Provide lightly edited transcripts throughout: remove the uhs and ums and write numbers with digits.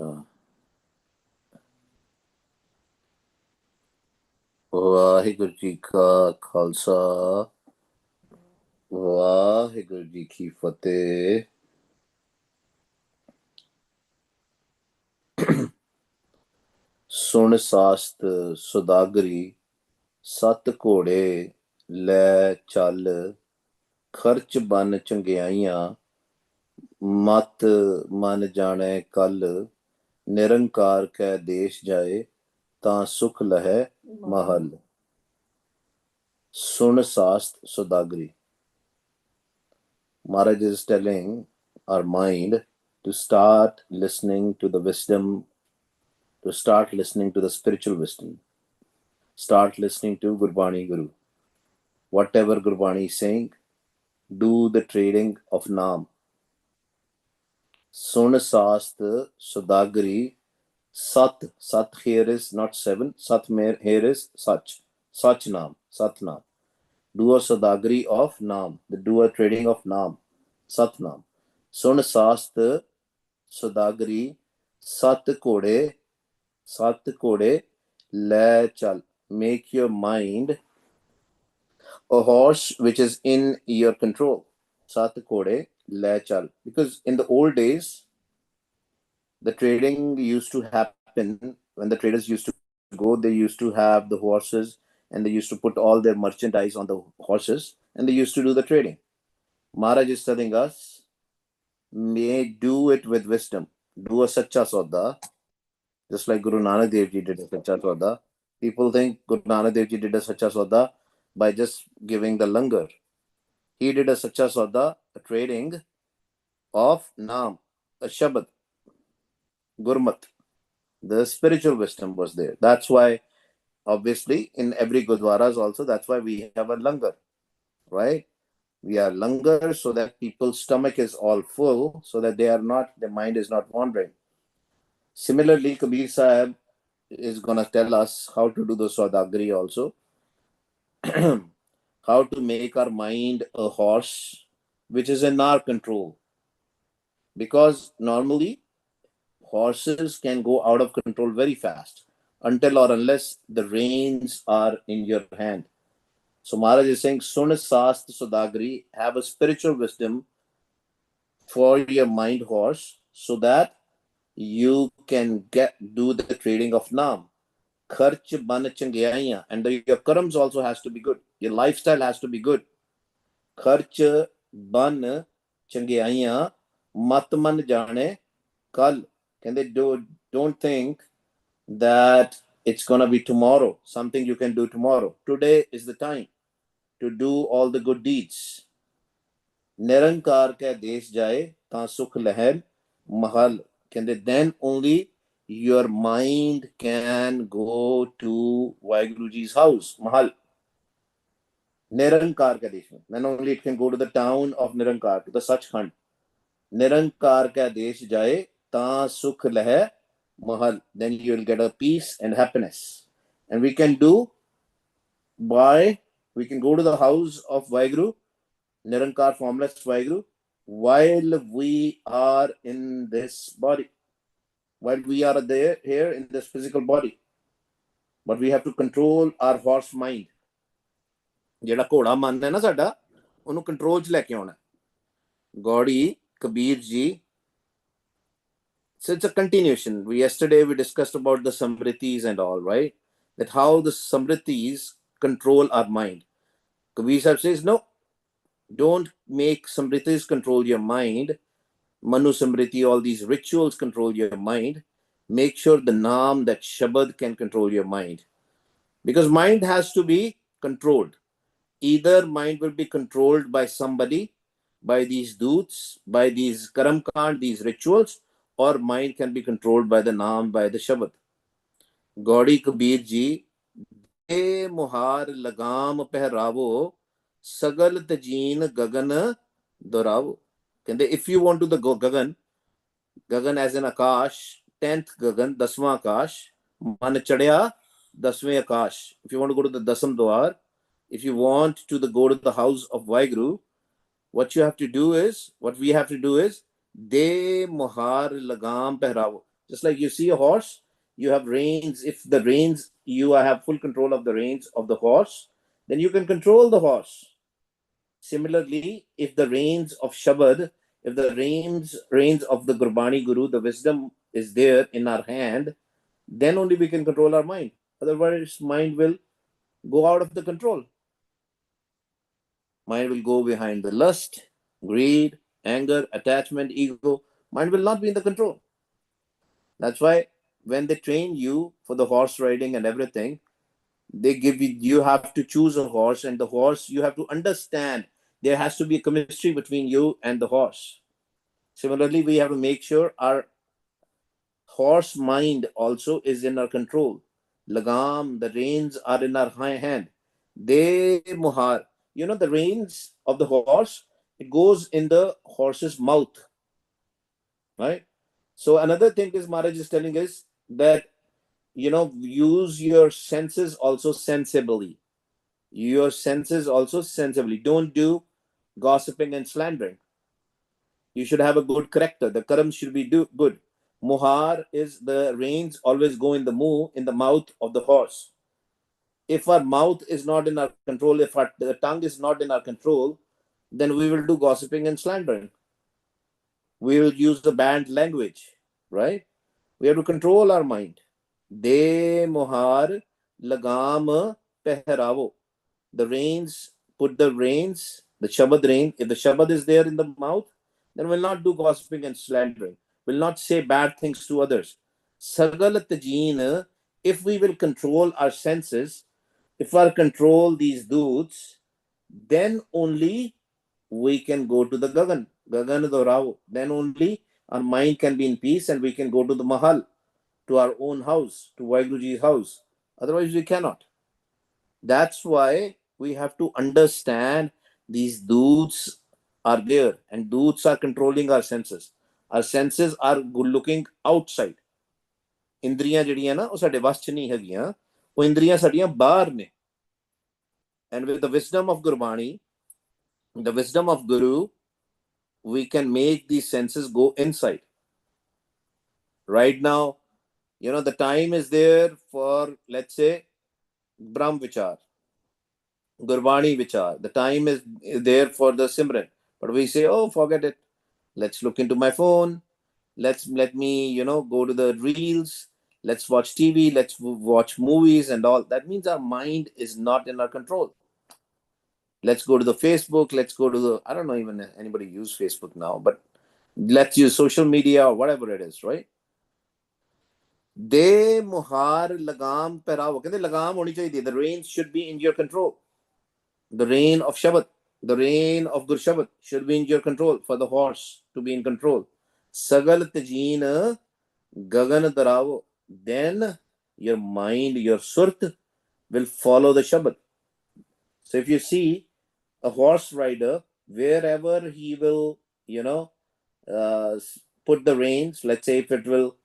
हाँ, वाहिगुरु जी का खालसा, वाहिगुरु जी की फतेह। सुन सास्त सुदागरी, सत घोड़े लै चल, खर्च बन चंगियाइयां, मत मन जाने कल, निरंकार कै देश जाए, तां सुख लहै महल। सुन सास्त सुदागरी. Maharaj is telling our mind to start listening to the wisdom, to start listening to the spiritual wisdom, start listening to Gurbani Guru. Whatever Gurbani is saying, do the trading of Naam. Sun Sast Sudagri Sat. Sat here is not seven, Sat here is Sach. Sach Naam, Sat Naam. Do a Sudagri of Naam, do a trading of Naam, Sat Naam. Sun Sast Sudagri Sat Kode Le Chal. Make your mind a horse which is in your control. Sat Kode Le Chal. Because in the old days, the trading used to happen when the traders used to go, they used to have the horses and they used to put all their merchandise on the horses and they used to do the trading. Maharaj is telling us, may do it with wisdom. Do a Sacha Sauda. Just like GuruNanak Dev Ji did a Sacha Sauda. People think Guru Nanak Dev Ji did a Sacha Sauda by just giving the langar. He did a Sacha Sauda, a trading of Naam, a Shabad, Gurmat. The spiritual wisdom was there. That's why, obviously, in every Gurdwaras also, that's why we have a langar, right? We are langar so that people's stomach is all full, so that their mind is not wandering. Similarly, Kabir Sahib is going to tell us how to do the Saudagri also. How to make our mind a horse which is in our control. Because normally horses can go out of control very fast until or unless the reins are in your hand. So Maharaj is saying, Sun Sast Sudagri, have a spiritual wisdom for your mind horse so that you can do the trading of Naam. Kharch ban changyaiya, and your karams also has to be good. Your lifestyle has to be good. Kharch ban changyaiya, mat man jane kal. Can they don't think that it's gonna be tomorrow, something you can do tomorrow. Today is the time to do all the good deeds. Nirankar ke desh jaye, ta sukh leher mahal. Can they then only your mind can go to Vaheguruji's house, mahal. Nirankar ke desh mein. Then only it can go to the town of Nirankar, to the Sachkhand. Nirankar ke desh jaye, ta sukh leher mahal. Then you will get a peace and happiness. And we can go to the house of Vaheguru, Nirankar formless Vaheguru, while we are in this body, while we are here in this physical body. But we have to control our horse mind. ਜਿਹੜਾ ਘੋੜਾ ਮਨ ਹੈ ਨਾ ਸਾਡਾ, ਉਹਨੂੰ control 'ਚ ਲੈ ਕੇ ਆਉਣਾ. Gaudi, Kabir Ji. So it's a continuation. Yesterday we discussed about the samritis and all, right? That how the samritis control our mind. Kabir Sahib says, no, don't make samritis control your mind. Manu Samriti, all these rituals control your mind. Make sure the Naam, that Shabad, can control your mind. Because mind has to be controlled. Either mind will be controlled by somebody, by these doots, by these karamkand, these rituals, or mind can be controlled by the Naam, by the Shabad. Gaudi Kabir Ji, De Muhar Lagam Pehravo, Sagal Tajeen Gagan Doravo. If you want to the Gagan, Gagan as in Akash, 10th Gagan, Dasma Akash, Man Chadya, Dasme Akash. If you want to go to the Dasam Dwar, if you want to go to the house of Vaheguru, what we have to do is, De Mohar Lagam Pehravo. Just like you see a horse, you have reins. If the reins, you have full control of the reins of the horse, then you can control the horse. Similarly, if the reins of Shabad, if the reins of the Gurbani Guru, the wisdom is there in our hand, then only we can control our mind. Otherwise, mind will go out of the control. Mind will go behind the lust, greed, anger, attachment, ego. Mind will not be in the control. That's why when they train you for the horse riding and everything, they give you have to choose a horse, and the horse you have to understand there has to be a chemistry between you and the horse. Similarly, we have to make sure our horse mind also is in our control. Lagam, the reins are in our hand. They muhar. You know, the reins of the horse, it goes in the horse's mouth, right? So another thing is Maharaj is telling us that, use your senses also sensibly. Your senses also sensibly. Don't do gossiping and slandering. You should have a good character. The karam should be good. Muhar is the reins always go in the mouth of the horse. If our mouth is not in our control, if the tongue is not in our control, then we will do gossiping and slandering. We will use the banned language, right? We have to control our mind. De muhar lagam pehravo. The reins, put the reins, the Shabad rein. If the Shabad is there in the mouth, then we'll not do gossiping and slandering. We'll not say bad things to others. Sagalat jeen, if we will control our senses, if we control these dudes, then only we can go to the Gagan. Gagan Dorao. Then only our mind can be in peace and we can go to the Mahal, to our own house, to Vaiguruji's house. Otherwise, we cannot. That's why we have to understand these dudes are there, and dudes are controlling our senses. Our senses are looking outside. ਇੰਦਰੀਆਂ ਜਿਹੜੀਆਂ ਨਾ ਉਹ ਸਾਡੇ ਵਸ ਚ ਨਹੀਂ ਹੈਗੀਆਂ, ਉਹ ਇੰਦਰੀਆਂ ਸਾਡੀਆਂ ਬਾਹਰ ਨੇ. And with the wisdom of Gurbani, the wisdom of Guru, we can make these senses go inside. Right now, the time is there for, let's say, Brahm Vichar, Gurbani Vichar. The time is there for the Simran. But we say, oh, forget it. Let's look into my phone. Let me, go to the reels. Let's watch TV. Let's watch movies and all. That means our mind is not in our control. Let's go to the Facebook. Let's go to the, I don't know even anybody use Facebook now, but let's use social media or whatever it is, right? De muhar lagam pehrawo. Kehte lagam honi chahiye. The reins should be in your control. The rein of Shabad, the rein of Gur Shabad should be in your control, for the horse to be in control. Sagal tajeen gagan daravo. Then your mind, your surt will follow the Shabad. So if you see a horse rider, wherever he will, put the reins, let's say if it will,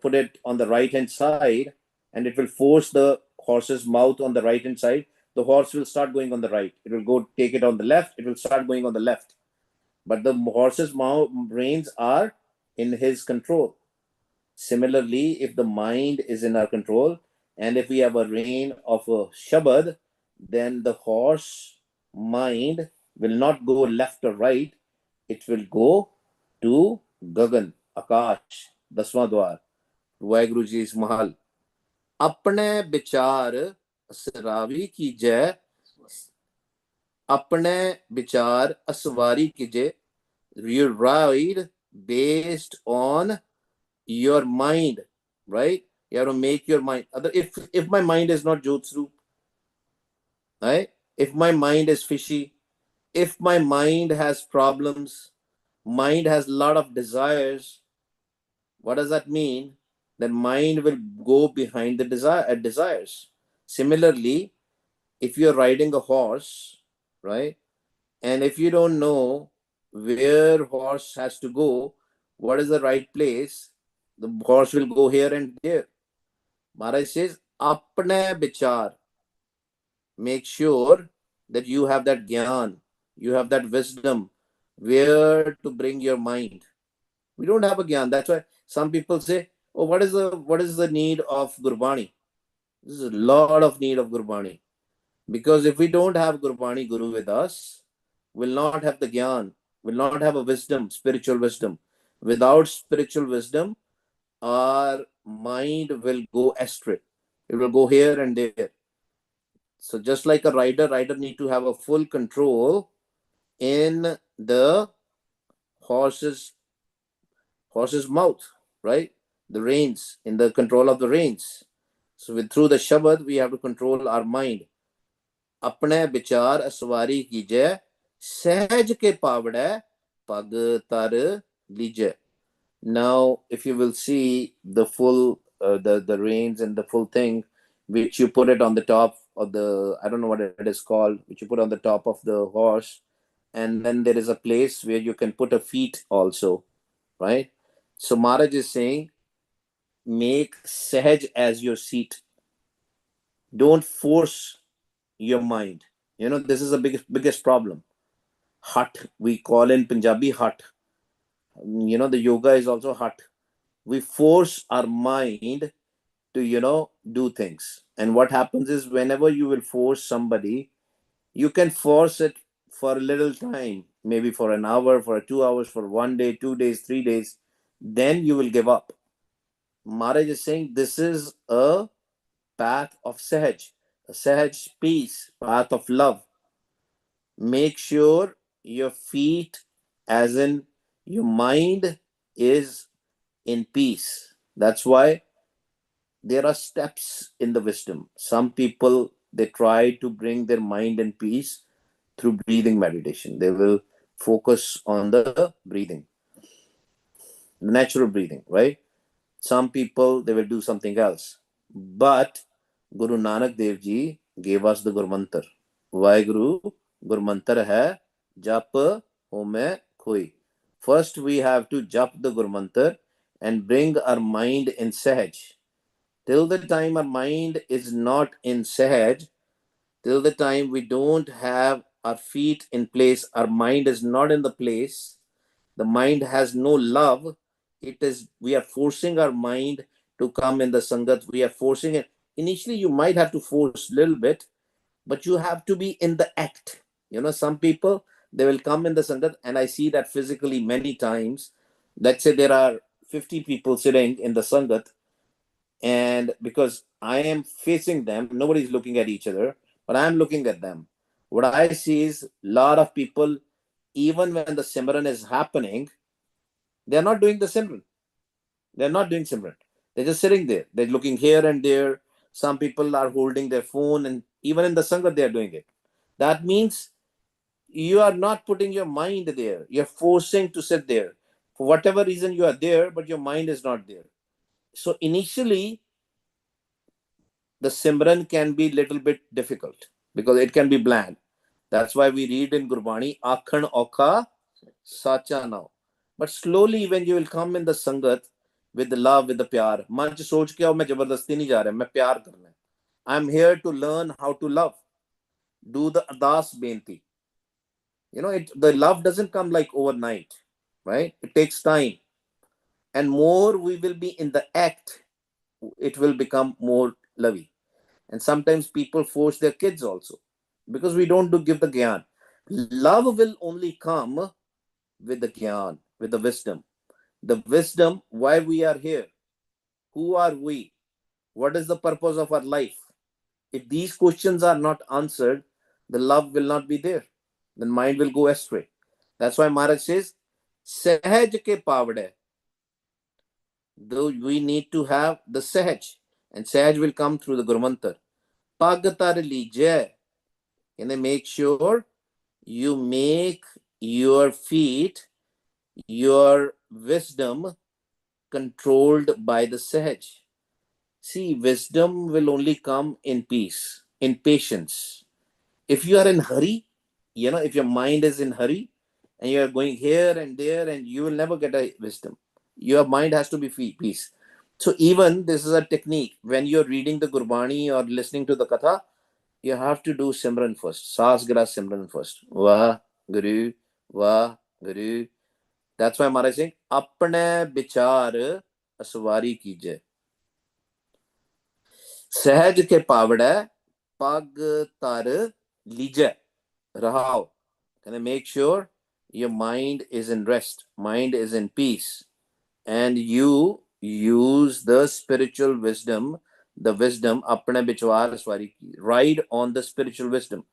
put it on the right hand side, and it will force the horse's mouth on the right hand side, the horse will start going on the right. It will go take it on the left. It will start going on the left. But the horse's reins are in his control. Similarly, if the mind is in our control, and if we have a rein of a Shabad, then the horse mind will not go left or right. It will go to Gagan, Akash, Daswaं Dwar, Vaiguruji's Mahal. अपने विचार असरावी कीजे, अपने विचार असवारी कीजे. You ride based on your mind, right? You have to make your mind. If my mind is not Jyotsru, right? If my mind is fishy, if my mind has problems, mind has a lot of desires, what does that mean? Then mind will go behind the desires. Similarly, if you're riding a horse, right, and if you don't know where horse has to go, what is the right place, the horse will go here and there. Maharaj says, apne vichar. Make sure that you have that gyan, you have that wisdom, where to bring your mind. We don't have a gyan. That's why some people say, Oh, what is the need of Gurbani? This is a lot of need of Gurbani. Because if we don't have Gurbani Guru with us, we'll not have the Gyan, will not have a wisdom, spiritual wisdom. Without spiritual wisdom, our mind will go astray. It will go here and there. So just like a rider need to have a full control in the horse's mouth, right? The reins, in the control of the reins. So through the Shabad, we have to control our mind. अपने विचार असवारी कीजे सहज के पावड़े पग तर लीजे. Now, if you will see the full, the reins and the full thing, which you put it on the top of the, I don't know what it is called, which you put on the top of the horse, and then there is a place where you can put a feet also, right? So Maharaj is saying, make Sahaj as your seat. Don't force your mind. You know, this is the biggest problem. Hut, we call in Punjabi hut. You know, the yoga is also hut. We force our mind to, do things. And what happens is, whenever you will force somebody, you can force it for a little time, maybe for an hour, for 2 hours, for 1 day, 2 days, 3 days. Then you will give up. Maharaj is saying this is a path of Sahaj, a Sahaj peace, path of love. Make sure your feet, as in your mind, is in peace. That's why there are steps in the wisdom. Some people, they try to bring their mind in peace through breathing meditation. They will focus on the breathing, natural breathing, right? Some people, they will do something else. But Guru Nanak Dev Ji gave us the Guru Mantar. Vaheguru Guru Mantar hai jap home khoi. First, we have to jap the Guru Mantar and bring our mind in Sahaj. Till the time our mind is not in Sahaj, till the time we don't have our feet in place, our mind is not in the place, the mind has no love. It is, we are forcing our mind to come in the Sangat. We are forcing it. Initially, you might have to force a little bit, but you have to be in the act. You know, some people, they will come in the Sangat, and I see that physically many times. Let's say there are 50 people sitting in the Sangat, and because I am facing them, nobody's looking at each other, but I'm looking at them. What I see is a lot of people, even when the Simran is happening, they're not doing the Simran. They're not doing Simran. They're just sitting there. They're looking here and there. Some people are holding their phone, and even in the Sangat, they're doing it. That means you are not putting your mind there. You're forcing to sit there. For whatever reason, you are there, but your mind is not there. So initially, the Simran can be little bit difficult because it can be bland. That's why we read in Gurbani, Akhan Okha Sacha now. But slowly, when you will come in the Sangat with the love, with the pyar, man ch soch ke aao main jabardasti nahi ja raha, main pyar karna hai. I'm here to learn how to love. Do the adas benti. You know, the love doesn't come like overnight, right? It takes time. And more we will be in the act, it will become more lovey. And sometimes people force their kids also because we don't do give the gyan. Love will only come with the gyan, with the wisdom. The wisdom, why we are here. Who are we? What is the purpose of our life? If these questions are not answered, the love will not be there. Then mind will go astray. That's why Maharaj says, Sahaj ke pavade. Though we need to have the Sahaj. And Sahaj will come through the Guru Mantar. Pagatar lijay. And then make sure you make your feet, your wisdom controlled by the Sahaj. See, wisdom will only come in peace, in patience. If you are in hurry, you know, if your mind is in hurry and you are going here and there, and you will never get a wisdom. Your mind has to be peace. So even this is a technique. When you're reading the Gurbani or listening to the Katha, you have to do Simran first. Saas Gra Simran first. Vah, Guru, Vah, Guru. That's why Maharaj is saying, Apne Bichar असवारी कीजे। सहज के पावड़े पग तर लीजे रहाओ। Can I make sure your mind is in rest, mind is in peace, and you use the spiritual wisdom, the wisdom apne bichwar swari ki. Ride on the spiritual wisdom.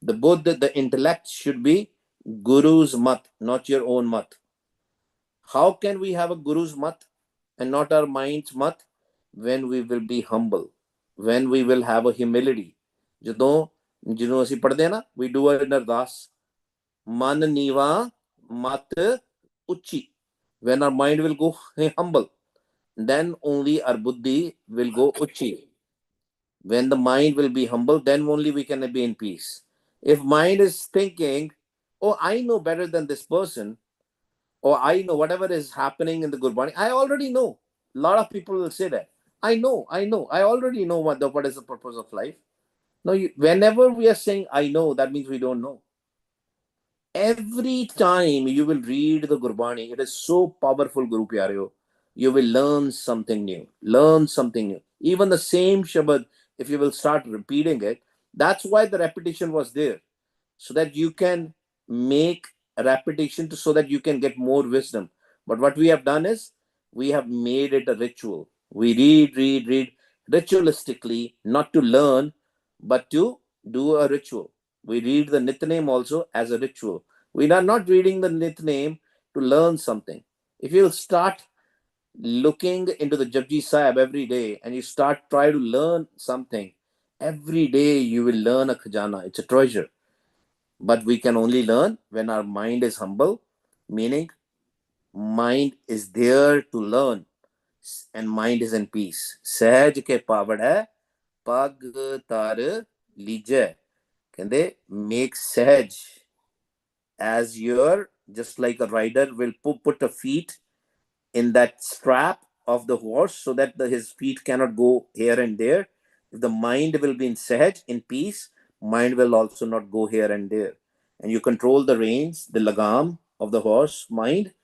The Buddha, the intellect should be Guru's mat, not your own mat. How can we have a Guru's mat and not our mind's mat? When we will be humble, when we will have a humility. ਜਦੋਂ ਜਿਹਨੂੰ ਅਸੀਂ ਪੜ੍ਹਦੇ ਆ ਨਾ, we do it in ਅਰਦਾਸ, ਮਨ ਨੀਵਾ ਮਤ ਉੱਚੀ. When our mind will go humble, then only our buddhi will go uchi. When the mind will be humble, then only we can be in peace. If mind is thinking, oh, I know better than this person, or I know whatever is happening in the Gurbani, I already know. A lot of people will say that. I know, I already know what is the purpose of life. No, whenever we are saying I know, that means we don't know. Every time you will read the Gurbani, it is so powerful, Guru Pyareo. You will learn something new. Learn something new. Even the same Shabad, if you will start repeating it, that's why the repetition was there. So that you can make a repetition so that you can get more wisdom. But what we have done is we have made it a ritual. We read ritualistically, not to learn, but to do a ritual. We read the Nitnem also as a ritual. We are not reading the Nitnem to learn something. If you start looking into the Japji Sahib every day and you start try to learn something, every day you will learn a khajana. It's a treasure. But we can only learn when our mind is humble, meaning mind is there to learn and mind is in peace. Sahaj ke pavad hai, pag tar lijay. Can they make sahaj as your, just like a rider will put a feet in that strap of the horse so that his feet cannot go here and there. If the mind will be in sahaj, in peace, mind will also not go here and there. And you control the reins, the lagam of the horse, mind,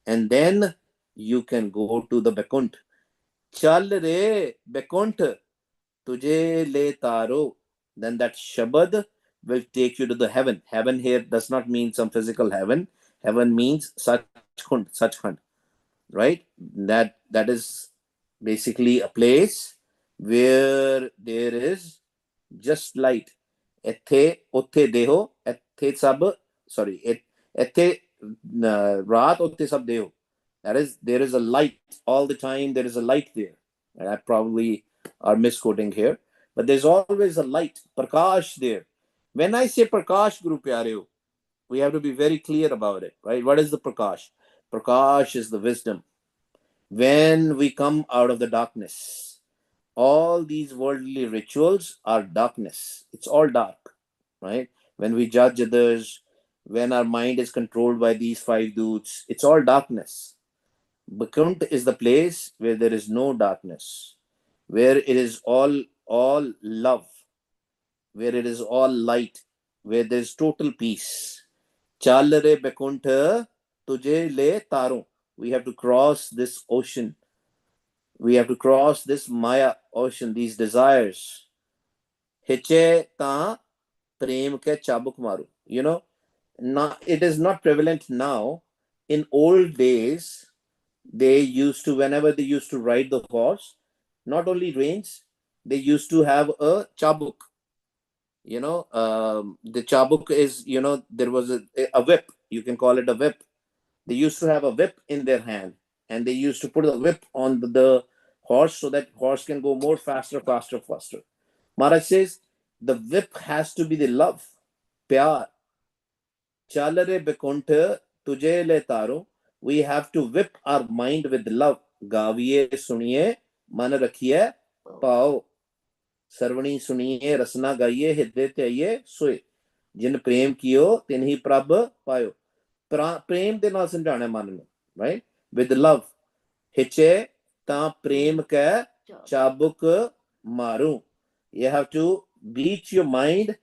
and then you can go to the Bekunt. Chal re Bekunt, tujhe le taro. Then that Shabad will take you to the heaven. Heaven here does not mean some physical heaven. Heaven means Sachkhand, right? That is basically a place where there is just light. Ethe otte deho, ethe sab, sorry, ethe raat otte sab deho. That is, there is a light all the time. There is a light there. And I probably are misquoting here, but there's always a light, prakash there. When I say prakash, Guru Pyareo, we have to be very clear about it, right? What is the prakash? Prakash is the wisdom. When we come out of the darkness, all these worldly rituals are darkness. It's all dark, right? When we judge others, when our mind is controlled by these five doots, it's all darkness. Bekunt is the place where there is no darkness, where it is all love, where it is all light, where there is total peace. Chal re Bekunt tujhe le taro. We have to cross this ocean. We have to cross this Maya ocean, these desires. Hiche ta prem ke chabuk maru. You know, it is not prevalent now. In old days, they used to, whenever they used to ride the horse, not only reins, they used to have a chabuk. The chabuk is, there was a whip. You can call it a whip. They used to have a whip in their hand, and they used to put the whip on the horse so that horse can go more faster. Maharaj says the whip has to be the love, pyar. Chalare bekunta tujhe le taro. We have to whip our mind with love. Gaviye suniye man rakhiye pao. Sarvani suniye rasna gaiye hidde te aiye soye. Jin prem kiyo tinhi prabh payo. Prem de naal samjhana man nu, right? With love. Hiche ta prem ka chabuk maru. You have to beat your mind.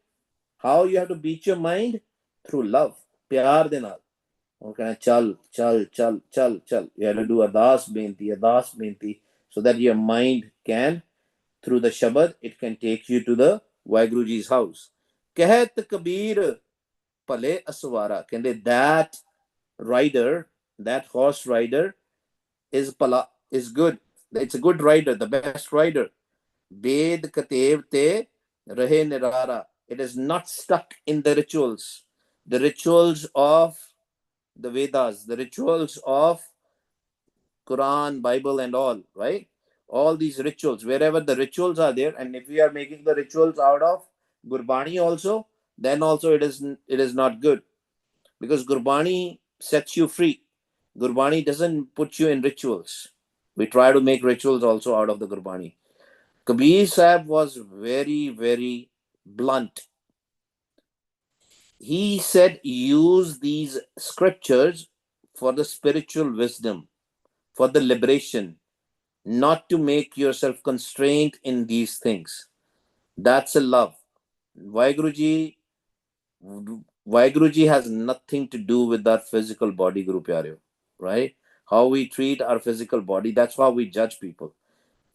How you have to beat your mind? Through love. Pyar de naal. Okay, chal, chal, chal, chal, chal. You have to do adas benti, so that your mind can, through the Shabad, it can take you to the Vaiguruji's house. Kehet Kabir Pale Aswara. That rider, that horse rider is pala, is good. It's a good rider, the best rider. Ved Katev Te Rahe Nirara. It is not stuck in the rituals of the Vedas, the rituals of Quran, Bible, and all, right? All these rituals, wherever the rituals are there, and if we are making the rituals out of Gurbani also, then also it is not good, because Gurbani sets you free. Gurbani doesn't put you in rituals. We try to make rituals also out of the Gurbani. Kabir Sahib was very, very blunt. He said, use these scriptures for the spiritual wisdom, for the liberation, not to make yourself constrained in these things. That's a love. Vaiguruji, Vaiguruji has nothing to do with our physical body, Guru Pyareo, right? How we treat our physical body, that's how we judge people.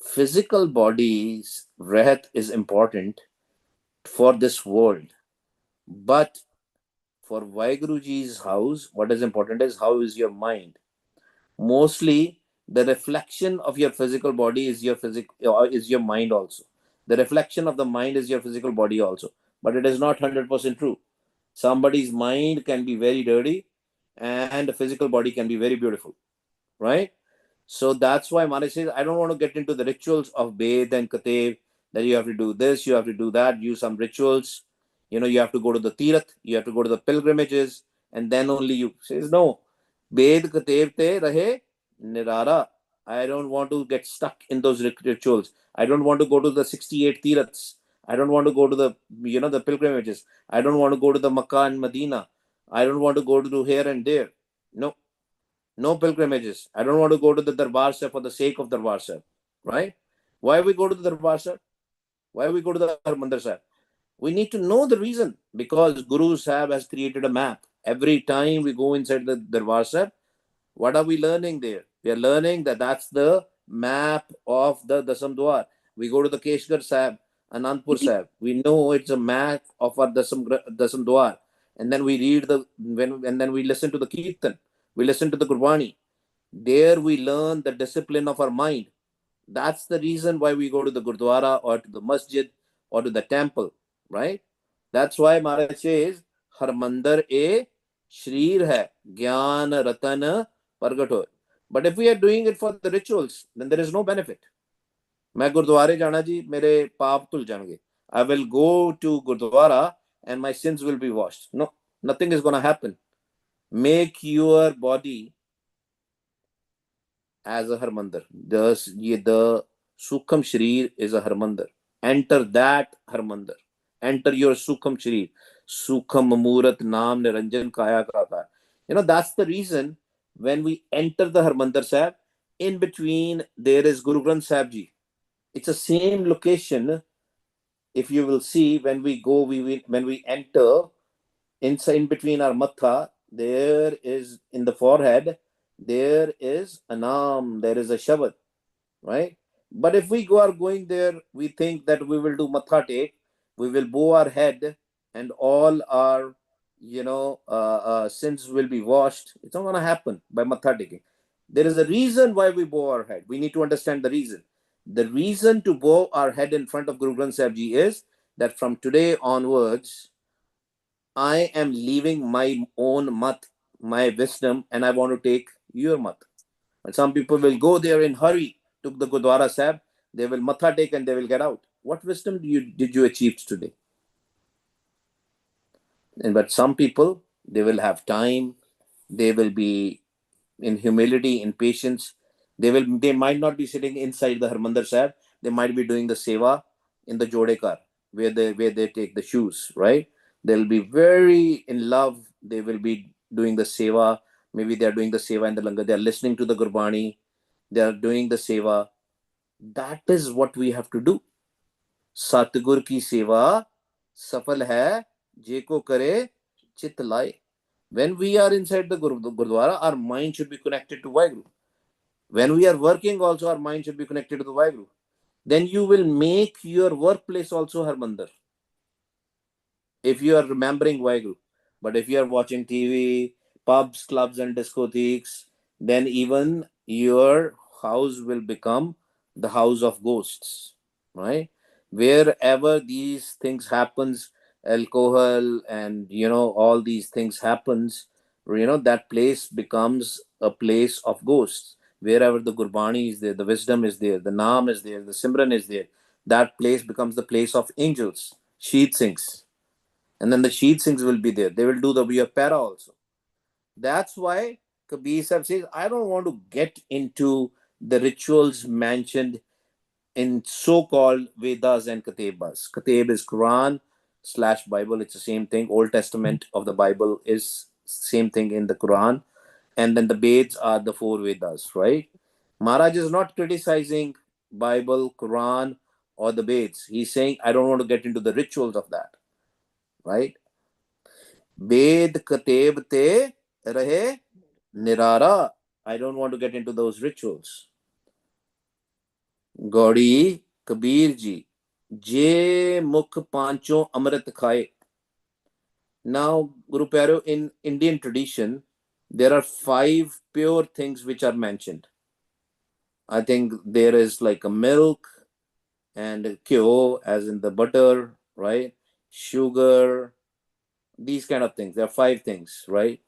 Physical body's rehat is important for this world, but for Vaiguruji's house, what is important is how is your mind. Mostly the reflection of your physical body is is your mind also. The reflection of the mind is your physical body also, but it is not 100% true. Somebody's mind can be very dirty and the physical body can be very beautiful, right? So that's why Mani says, I don't want to get into the rituals of Bed and Katev, that you have to do this, you have to do that, use some rituals. You have to go to the Tirath, you have to go to the pilgrimages, and then only you. Says, no. Bed Katev te rahe nirara. I don't want to get stuck in those rituals. I don't want to go to the 68 Tiraths. I don't want to go to the pilgrimages. I don't want to go to the Makkah and Medina. I don't want to go to here and there. No, no pilgrimages. I don't want to go to the Darbar Sahib for the sake of Darbar Sahib, right? Why we go to the Darbar Sahib? Why we go to the Harmandir Sahib? We need to know the reason, because Guru Sahib has created a map. Every time we go inside the Darbar Sahib, what are we learning there? We are learning that that's the map of the Dasam Dwar. We go to the Keshgar Sahib, Anandpur Sahib. We know it's a map of our Dasam Dwar. And then we read and then we listen to the Kirtan. We listen to the Gurbani. There we learn the discipline of our mind. That's the reason why we go to the Gurdwara or to the masjid or to the temple, right? That's why Maharaj says, Harmandar e Shreer hai, Gyan Ratan Pargat. But if we are doing it for the rituals, then there is no benefit. मैं गुरुद्वारे जाना जी मेरे पाप धुल जाएंगे. I will go to Gurdwara and my sins will be washed. No, nothing is going to happen. Make your body as a Harmandir. The Sukham Shreer is a Harmandir. Enter that Harmandir. Enter your Sukham Shreer. Sukham Murat Naam Niranjan Kaya Kaka. That's the reason when we enter the Harmandir Sahib, in between there is Guru Granth Sahib Ji. It's the same location. If you will see, when we go, when we enter, inside, in between our matha, there is, in the forehead, there is a naam, there is a shabad, right? But if we are going there, we think that we will do matha take, we will bow our head, and all our sins will be washed. It's not going to happen by matha taking. There is a reason why we bow our head. We need to understand the reason. The reason to bow our head in front of Guru Granth Sahib Ji is that from today onwards, I am leaving my own mat, my wisdom, and I want to take your mat. And some people will go there in hurry to the Gurdwara Sahib, they will matha take and they will get out. What wisdom did you achieve today? But some people, they will have time, they will be in humility, in patience. They might not be sitting inside the Harmandir Sahib. They might be doing the seva in the Jodekar, where they take the shoes, right? They'll be very in love. They will be doing the seva. Maybe they are doing the seva in the langar. They are listening to the Gurbani. They are doing the seva. That is what we have to do. Satgur ki seva safal hai, jeko kare chit laye. When we are inside the Gurdwara, our mind should be connected to Vaheguru. When we are working also, our mind should be connected to the Vaheguru. Then you will make your workplace also Harmandir, if you are remembering Vaheguru. But if you are watching TV, pubs, clubs, and discotheques, then even your house will become the house of ghosts, right? Wherever these things happens, alcohol and all these things happens, that place becomes a place of ghosts. Wherever the Gurbani is there, the wisdom is there, the Naam is there, the Simran is there, that place becomes the place of angels, Sheet Singhs, and then the Sheet Singhs will be there. They will do the Via Para also. That's why Kabir Sahib says, I don't want to get into the rituals mentioned in so-called Vedas and Katebas. Kateb is Quran / Bible. It's the same thing. Old Testament of the Bible is same thing in the Quran. And then the Veds are the 4 Vedas, right? Maharaj is not criticizing Bible, Quran, or the Veds. He's saying, I don't want to get into the rituals of that, right? Ved Kateb te rahe nirara. I don't want to get into those rituals. Gaudi Kabir ji, Je Mukh Pancho Amrit Khaye. Now, Guru Pyaro, in Indian tradition, there are 5 pure things which are mentioned. I think there is like a milk and kyo, as in the butter, right? Sugar, these kind of things. There are 5 things, right?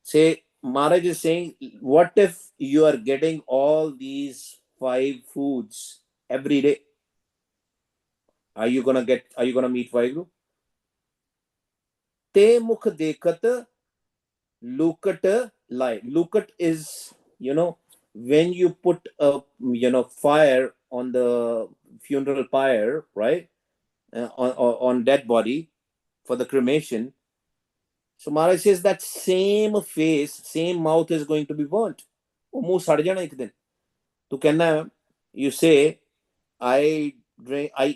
Say, Maharaj is saying, what if you are getting all these 5 foods every day? Are you gonna meet Vaheguru? Te mukh dekhat lukat lai. Lukat is, when you put a fire on the funeral pyre, right? On dead body for the cremation. So Maharaj says that same face, same mouth is going to be burnt. वो मुंह सड़ जाना एक दिन. तो कहना है, you say, I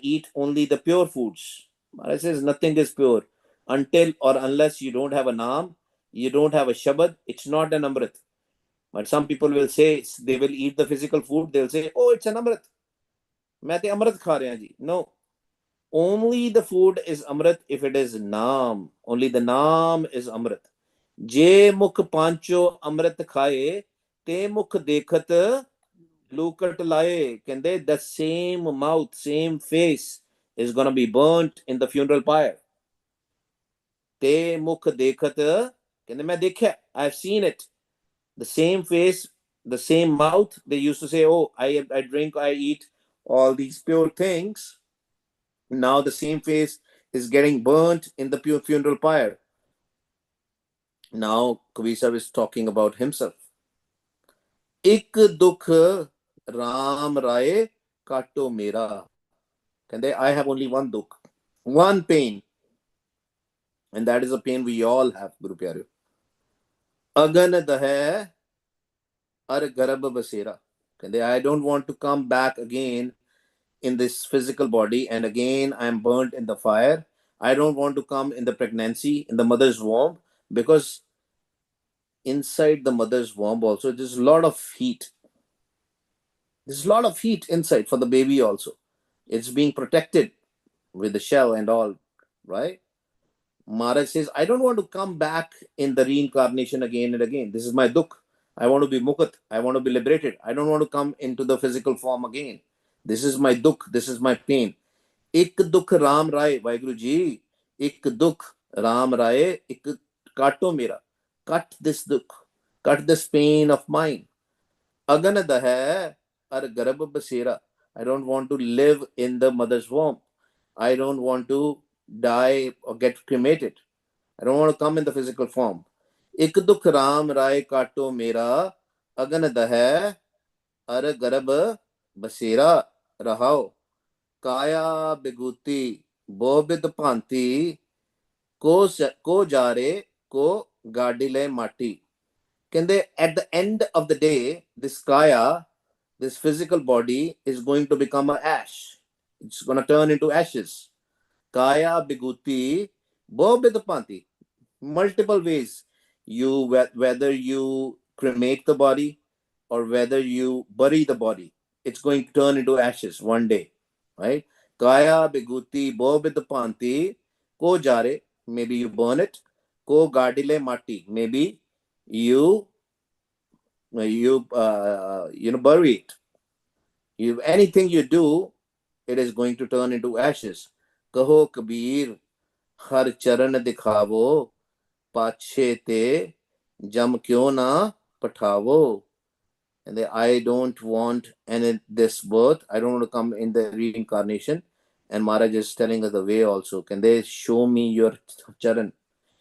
eat only the pure foods. Maharaj says nothing is pure until or unless you don't have a naam, you don't have a shabad. It's not an amrit. But some people will say, they will eat the physical food. They'll say, oh, it's an amrit. मैं तो अमृत खा रहे हैं जी. No, only the food is amrit if it is naam. Only the naam is amrit. Je mukh pancho amrit khaye, te mukh dekhat lukat laye. Kende, the same mouth, same face is going to be burnt in the funeral pyre. Te mukh dekhat, kende main dekha, I've seen it. The same face, the same mouth. They used to say, oh, I drink, I eat all these pure things. Now the same face is getting burnt in the pure funeral pyre. Now Kabir Sahib is talking about himself. Ik dukh Ram Raye Kato Mera. I have only one dukh, one pain. And that is a pain we all have, Guru Pyare. Agan dahe ar garab basera. I don't want to come back again in this physical body, and again I am burnt in the fire. I don't want to come in the pregnancy, in the mother's womb, because inside the mother's womb also there's a lot of heat. There's a lot of heat inside for the baby also. It's being protected with the shell and all, right? Maharaj says, I don't want to come back in the reincarnation again and again. This is my dukh. I want to be mukat. I want to be liberated. I don't want to come into the physical form again. This is my dukh. This is my pain. Ik dukh Ram Rai, Vaheguru Ji. Ik dukh Ram Rai, ik kato mera. Cut this dukh. Cut this pain of mine. Agan dahe ar garab basera. I don't want to live in the mother's womb. I don't want to die or get cremated. I don't want to come in the physical form. Ik dukh Ram Rai kato mera. Agan dahe ar garab basera rahao. Kaya biguti bobid panti ko jare ko gadile mati. At the end of the day, this kaya, this physical body, is going to become an ash. It's going to turn into ashes. Kaya biguti bobid panti. Multiple ways. whether you cremate the body or whether you bury the body, it's going to turn into ashes one day, right? Kaya biguti bo panti ko jare, maybe you burn it. Ko gadile mati, maybe you bury it. Anything you do, it is going to turn into ashes. Kaho Kabir, har charan dikhavo, pache te jam kyo na pathavo. And I don't want any this birth. I don't want to come in the reincarnation. And Maharaj is telling us the way also. Can they show me your charan?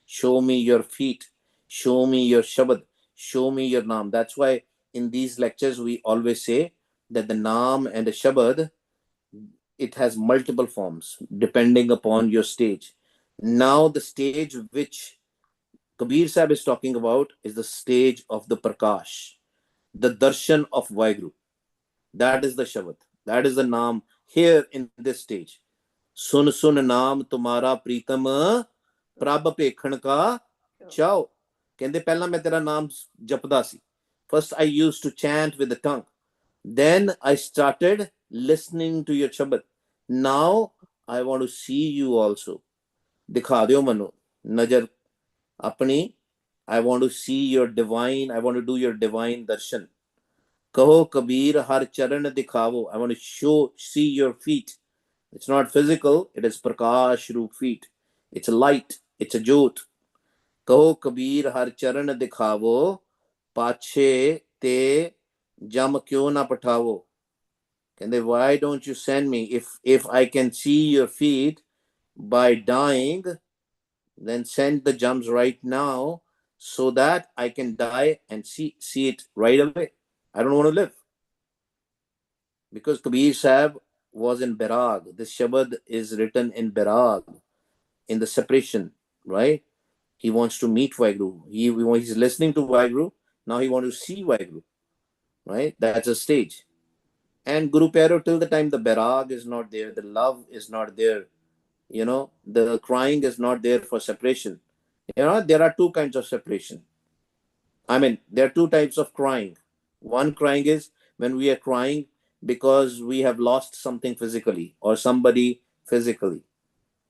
Show me your feet. Show me your shabad. Show me your naam. That's why in these lectures we always say that the naam and the shabad, it has multiple forms depending upon your stage. Now the stage which Kabir Sahib is talking about is the stage of the Prakash, the darshan of Vaheguru. That is the Shabad. That is the Naam here in this stage. Sun sun naam tumhara pritam prabh pekhan ka chao. Kende pehla main tera naam japda si. First I used to chant with the tongue. Then I started listening to your Shabad. Now I want to see you also. Dikha deo manu. Najar apni. I want to see your divine. I want to do your divine darshan. Kaho Kabir har charan dikhavo. I want to see your feet. It's not physical, it is Prakash Roop feet. It's a light, it's a jot. Kaho Kabir har charan dikhavo, pache te jam kyo na pathavo. Why don't you send me? If I can see your feet by dying, then send the jams right now so that I can die and see it right away. I don't want to live. Because Kabir Sahib was in Bairag. This Shabad is written in Bairag, in the separation, right? He wants to meet Vaheguru. He's listening to Vaheguru. Now he wants to see Vaheguru, right? That's a stage. And Guru Pyaro, till the time the Bairag is not there, the love is not there, the crying is not there for separation. There are two kinds of separation. I mean, there are two types of crying. One crying is when we are crying because we have lost something physically or somebody physically.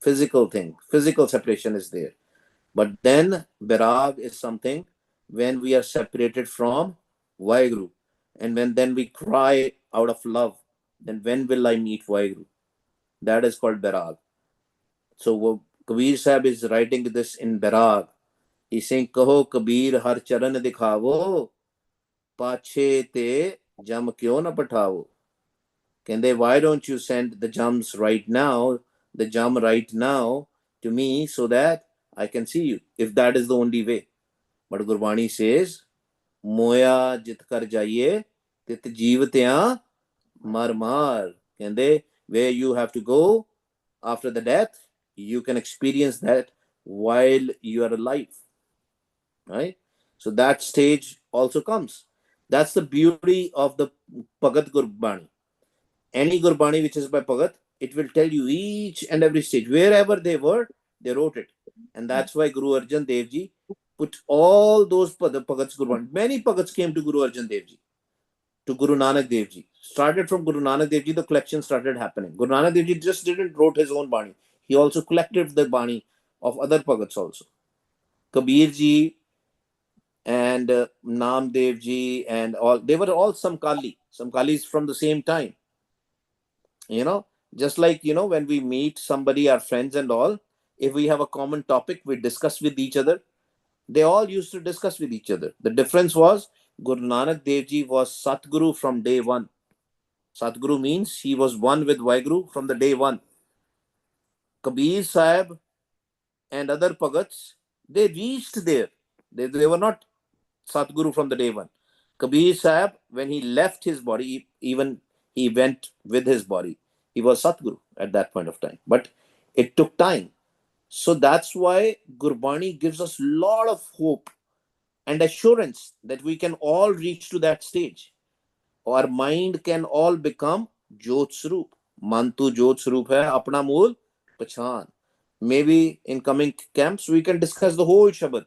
Physical thing, physical separation is there. But then Birag is something when we are separated from Vaheguru. And then we cry out of love, then when will I meet Vaheguru? That is called Birag. So Kabir Sahib is writing this in Birag. He's saying, Kaho Kabir har charan dikhavo, pache te jam kyo na pathavo. Why don't you send the jams right now, the jam right now to me so that I can see you, if that is the only way. But Gurbani says, Moya jit kar jaiye, tit jeev tya mar mar. Where you have to go after the death, you can experience that while you are alive. Right? So that stage also comes. That's the beauty of the Bhagat Gurbani. Any Gurbani which is by Bhagat, it will tell you each and every stage. Wherever they were, they wrote it. And that's why Guru Arjan Dev Ji put all those Bhagats Gurbani. Many Bhagats came to Guru Arjan Dev Ji, to Guru Nanak Dev Ji. Started from Guru Nanak Dev Ji, the collection started happening. Guru Nanak Dev Ji just didn't wrote his own Bani. He also collected the Bani of other Bhagats also. Kabir Ji and Nam Dev Ji and all, they were all some Kalis from the same time. Just like, when we meet somebody, our friends and all, if we have a common topic, we discuss with each other. They all used to discuss with each other. The difference was Guru Nanak Dev Ji was Satguru from day one. Satguru means he was one with Vaheguru from the day one. Kabir Sahib and other Bhagats, they reached there. They were not Satguru from the day one. Kabir Sahib, when he left his body, even he went with his body. He was Satguru at that point of time. But it took time. So that's why Gurbani gives us a lot of hope and assurance that we can all reach to that stage. Our mind can all become Jot Swaroop. Mantu Jot Swaroop hai, apna mool pachan. Maybe in coming camps, we can discuss the whole Shabad.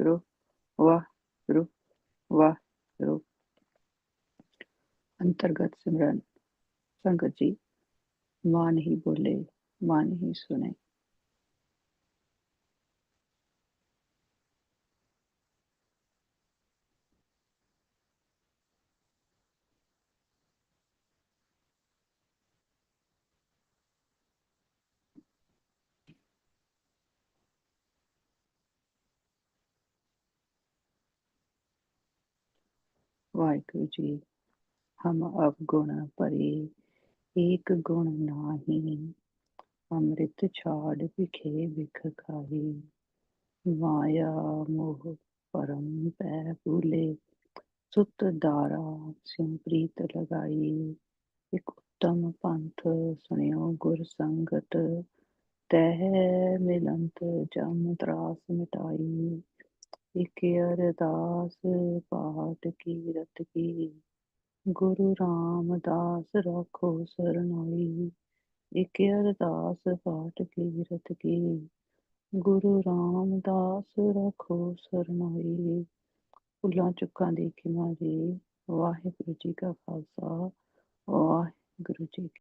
Waheguru Waheguru Waheguru. अंतर्गत सिमरन। संगत जी, मां नहीं बोले, मां नहीं सुने। वाहिगुरु जी, हम अवगुण परे, एक गुण नाही। अमृत छाड़ बिखे बिख खाही। माया मोह परम पै भूले, सुत दारा सिंह प्रीत लगाई। एक उत्तम पंथ सुनियो गुर संगत, तह मिलंत जम त्रास मिटाई। एक अरदास पाठ की रत की, गुरु रामदास राखो सरनाई। एक अरदास पाठ की रत की, गुरु रामदास राखो सरनाई। ਭੁੱਲਾਂ ਚੁੱਕਾਂ ਦੀ ਖਿਮਾ ਜੀ। ਵਾਹਿਗੁਰੂ ਜੀ ਕਾ ਖਾਲਸਾ, ਵਾਹਿਗੁਰੂ ਜੀ ਕੀ